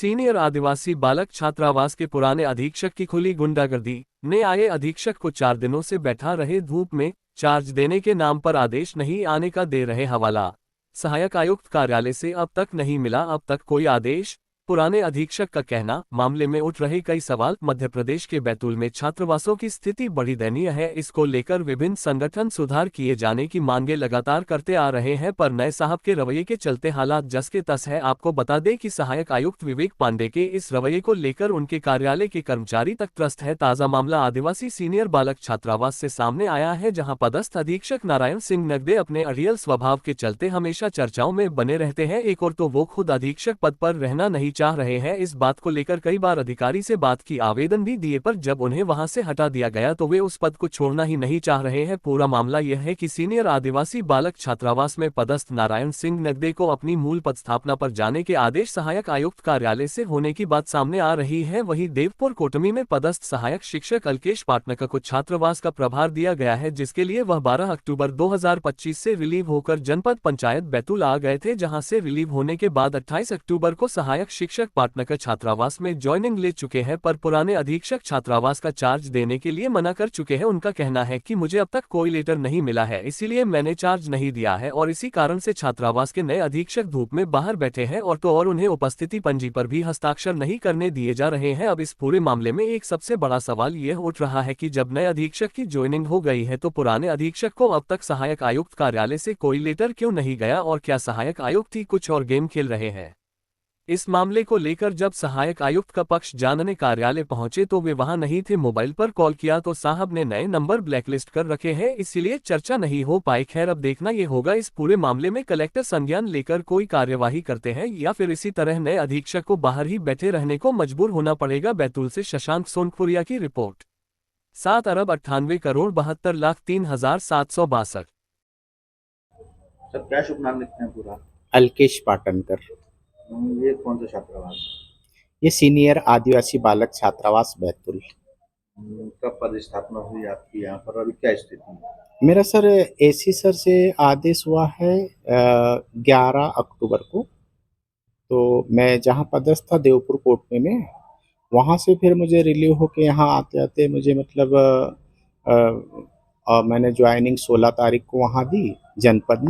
Senior आदिवासी बालक छात्रावास के पुराने अधीक्षक की खुली गुंडागर्दी। ने आए अधीक्षक को 4 दिनों से बैठा रहे धूप में, चार्ज देने के नाम पर आदेश नहीं आने का दे रहे हवाला। सहायक आयुक्त कार्यालय से अब तक नहीं मिला अब तक कोई आदेश, पुराने अधीक्षक का कहना। मामले में उठ रहे कई सवाल। मध्य प्रदेश के बैतूल में छात्रावासों की स्थिति बड़ी दयनीय है। इसको लेकर विभिन्न संगठन सुधार किए जाने की मांगे लगातार करते आ रहे हैं, पर नए साहब के रवैये के चलते हालात जस के तस है। आपको बता दें कि सहायक आयुक्त विवेक पांडे के इस रवैये को लेकर उनके कार्यालय के कर्मचारी तक त्रस्त है। ताजा मामला आदिवासी सीनियर बालक छात्रावास से सामने आया है, जहां पदस्थ अधीक्षक नारायण सिंह नगदे अपने अड़ियल स्वभाव के चलते हमेशा चर्चाओं में बने रहते हैं। एक और तो वो खुद अधीक्षक पद पर रहना नहीं चाह रहे हैं। इस बात को लेकर कई बार अधिकारी से बात की, आवेदन भी दिए, पर जब उन्हें वहां से हटा दिया गया तो वे उस पद को छोड़ना ही नहीं चाह रहे हैं। पूरा मामला यह है कि सीनियर आदिवासी बालक छात्रावास में पदस्थ नारायण सिंह नगदे को अपनी मूल पदस्थापना पर जाने के आदेश सहायक आयुक्त कार्यालय से होने की बात सामने आ रही है। वहीं देवपुर कोटमी में पदस्थ सहायक शिक्षक अल्केश पाटनकर को छात्रावास का प्रभार दिया गया है, जिसके लिए वह 12 अक्टूबर 2025 से रिलीव होकर जनपद पंचायत बैतूल आ गए थे, जहां से रिलीव होने के बाद 28 अक्टूबर को सहायक शिक्षक पाटनकर छात्रावास में ज्वाइनिंग ले चुके हैं, पर पुराने अधीक्षक छात्रावास का चार्ज देने के लिए मना कर चुके हैं। उनका कहना है कि मुझे अब तक कोई लेटर नहीं मिला है, इसीलिए मैंने चार्ज नहीं दिया है और इसी कारण से छात्रावास के नए अधीक्षक धूप में बाहर बैठे हैं और उन्हें उपस्थिति पंजी पर भी हस्ताक्षर नहीं करने दिए जा रहे हैं। अब इस पूरे मामले में एक सबसे बड़ा सवाल यह उठ रहा है कि जब नए अधीक्षक की ज्वाइनिंग हो गई है तो पुराने अधीक्षक को अब तक सहायक आयुक्त कार्यालय से कोई लेटर क्यों नहीं गया, और क्या सहायक आयुक्त ही कुछ और गेम खेल रहे हैं। इस मामले को लेकर जब सहायक आयुक्त का पक्ष जानने कार्यालय पहुंचे तो वे वहां नहीं थे। मोबाइल पर कॉल किया तो साहब ने नए नंबर ब्लैकलिस्ट कर रखे हैं, इसीलिए चर्चा नहीं हो पाई। खैर, अब देखना ये होगा इस पूरे मामले में कलेक्टर संज्ञान लेकर कोई कार्यवाही करते हैं या फिर इसी तरह नए अधीक्षक को बाहर ही बैठे रहने को मजबूर होना पड़ेगा। बैतूल से शशांक सोनपुरिया की रिपोर्ट। 7,98,62,03,762। सर क्या शुभ नाम लिखते हैं पूरा? अल्केश पाटनकर। ये कौन सा छात्रावास? ये सीनियर आदिवासी बालक छात्रावास बैतूल। कब पदस्थापना हुई आपकी यहाँ पर, अभी क्या स्थिति है? मेरा सर एसी सर से आदेश हुआ है 11 अक्टूबर को। तो मैं जहाँ पदस्थ था देवपुर कोर्ट में वहाँ से फिर मुझे रिलीव होके यहाँ आते आते मुझे मतलब मैंने ज्वाइनिंग 16 तारीख को वहाँ दी जनपद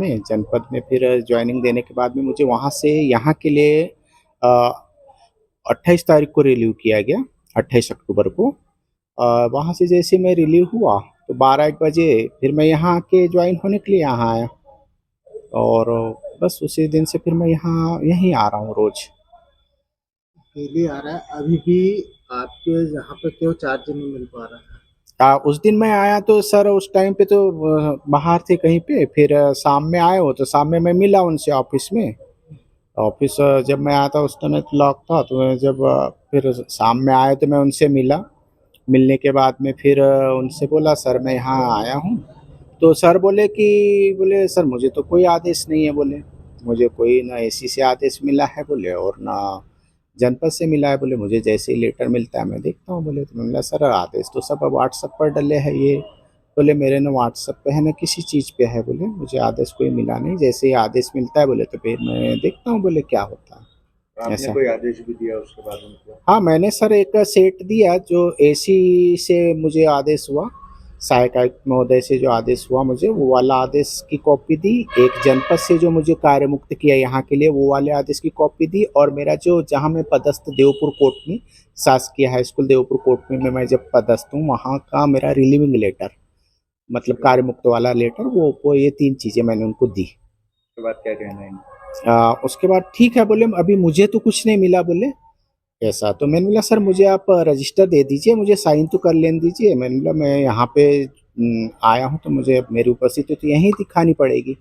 में फिर ज्वाइनिंग देने के बाद में मुझे वहाँ से यहाँ के लिए 28 तारीख को रिलीव किया गया, 28 अक्टूबर को। वहाँ से जैसे मैं रिलीव हुआ तो 12-1 बजे फिर मैं यहाँ आके ज्वाइन होने के लिए यहाँ आया और बस उसी दिन से फिर मैं यहीं आ रहा हूँ रोज। डेली आ रहा है। अभी भी आपके यहाँ पे क्यों चार्ज नहीं मिल पा रहा है? उस दिन मैं आया तो सर उस टाइम पे तो बाहर थे कहीं पे, फिर शाम में आए हो तो शाम में मैं मिला उनसे ऑफिस में। ऑफिस जब मैं आया था उस टाइम लॉक था, तो मैं जब फिर शाम में आया तो मैं उनसे मिला। मिलने के बाद में फिर उनसे बोला सर मैं यहाँ आया हूँ, तो सर बोले सर मुझे तो कोई आदेश नहीं है, बोले मुझे कोई ना एसी से आदेश मिला है बोले और ना जनपद से मिला है, बोले मुझे जैसे ही लेटर मिलता है मैं देखता हूँ। बोले तो मैंने सर आदेश तो सब व्हाट्सएप पर डले है ये। बोले मेरे ना व्हाट्सएप पे है ना किसी चीज़ पे है, बोले मुझे आदेश कोई मिला नहीं, जैसे ही आदेश मिलता है बोले तो फिर मैं देखता हूँ बोले क्या होता है। आपने कोई आदेश भी दिया उसके बाद उनको? हाँ मैंने सर एक सेट दिया जो एसी से मुझे आदेश हुआ, सहायक आयुक्त महोदय से जो आदेश हुआ मुझे वो वाला आदेश की कॉपी दी। एक जनपद से जो मुझे कार्य मुक्त किया यहाँ के लिए वो वाले आदेश की कॉपी दी, और मेरा जो जहाँ मैं पदस्थ देवपुर कोर्ट में शासकीय हाई स्कूल देवपुर कोर्ट में मैं जब पदस्थ हूँ वहाँ का मेरा रिलीविंग लेटर मतलब कार्य मुक्त वाला लेटर, वो ये 3 चीज़ें मैंने उनको दी। उसके बाद क्या कहना है? उसके बाद ठीक है बोले अभी मुझे तो कुछ नहीं मिला बोले ऐसा। तो मैंने बोला सर मुझे आप रजिस्टर दे दीजिए, मुझे साइन तो कर लेने दीजिए। मैंने बोला मैं यहाँ पे आया हूँ तो मुझे मेरी उपस्थिति तो यहीं दिखानी पड़ेगी,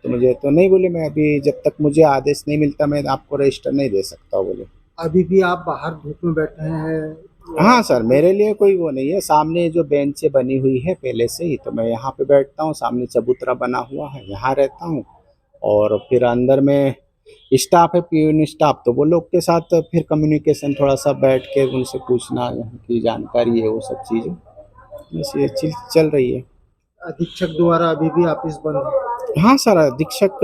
तो मुझे तो नहीं, बोले मैं अभी जब तक मुझे आदेश नहीं मिलता मैं आपको रजिस्टर नहीं दे सकता बोले। अभी भी आप बाहर धूप में बैठे हैं? हाँ सर मेरे लिए कोई वो नहीं है, सामने जो बेंच बनी हुई है पहले से ही, तो मैं यहाँ पे बैठता हूँ, सामने चबूतरा बना हुआ है यहाँ रहता हूँ, और फिर अंदर में स्टाफ है पीयून स्टाफ, तो वो लोग के साथ फिर कम्युनिकेशन थोड़ा सा बैठ के उनसे पूछना की जानकारी है वो सब चीज़ें बस ये चीज़ चल रही है। अधीक्षक द्वारा अभी भी ऑफिस बंद है? हाँ सर, अधीक्षक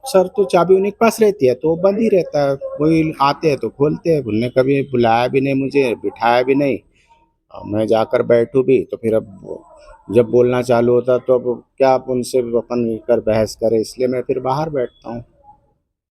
सर तो चाबी उन्हीं के पास रहती है, तो वो बंद ही रहता है। वही आते हैं तो खोलते हैं। उनने कभी बुलाया भी नहीं मुझे, बिठाया भी नहीं। मैं जाकर बैठूँ भी तो फिर अब जब बोलना चालू होता तो अब क्या आप उनसे अपन कर बहस करें, इसलिए मैं फिर बाहर बैठता हूँ।